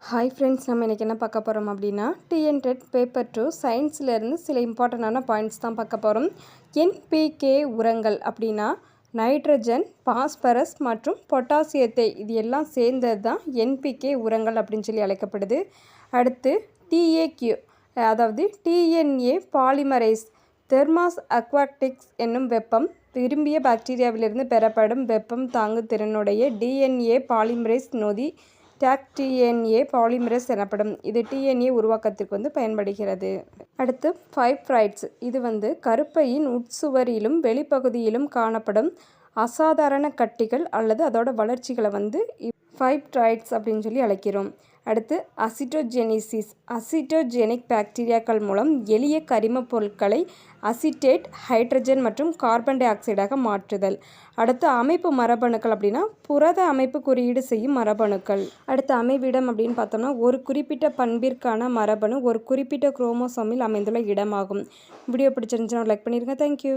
Hi friends, நம்ம இன்றைக்கி என்ன பார்க்க போகிறோம் அப்படின்னா டிஎன்டெட் பேப்பர் 2 சயின்ஸ்லேருந்து சில இம்பார்ட்டண்டான பாயிண்ட்ஸ் தான் பார்க்க போகிறோம். என்பிகே உரங்கள் அப்படின்னா நைட்ரஜன், பாஸ்பரஸ் மற்றும் பொட்டாசியத்தை இது எல்லாம் சேர்ந்தது தான் என்பிகே உரங்கள் அப்படின்னு சொல்லி அழைக்கப்படுது. அடுத்து டிஏக்யூ அதாவது டிஎன்ஏ பாலிமரைஸ் தெர்மாஸ் அக்வாட்டிக்ஸ் என்னும் வெப்பம் விரும்பிய பாக்டீரியாவிலிருந்து பெறப்படும் வெப்பம் தாங்கு திறனுடைய டிஎன்ஏ பாலிமரைஸ் நொதி டிஎன்ஏ பாலிமரேஸ் எனப்படும். இது டிஎன்ஏ உருவாக்கத்திற்கு பயன்படுகிறது. அடுத்து ஃபைப்ராய்ட்ஸ். இது கருப்பையின் உட்சுவரிலும் வெளிப்பகுதியிலும் காணப்படும் அசாதாரண கட்டிகள் அல்லது அதோட வளர்ச்சிகளை ஃபைப்ராய்ட்ஸ் அப்படின்னு சொல்லி அழைக்கிறோம். அடுத்து அசிட்டோஜெனிசிஸ். அசிட்டோஜெனிக் பாக்டீரியாக்கள் மூலம் எளிய கரிம பொருட்களை அசிட்டேட், ஹைட்ரஜன் மற்றும் கார்பன் டை ஆக்சைடாக மாற்றுதல். அடுத்து அமைப்பு மரபணுக்கள் அப்படின்னா புரத அமைப்பு குறியீடு செய்யும் மரபணுக்கள். அடுத்து அமைவிடம் அப்படின்னு பார்த்தோம்னா ஒரு குறிப்பிட்ட பண்பிற்கான மரபணு ஒரு குறிப்பிட்ட குரோமோசோமில் அமைந்துள்ள இடமாகும். வீடியோ பிடிச்சிருந்துச்சுன்னா லைக் பண்ணிடுங்க. தேங்க்யூ.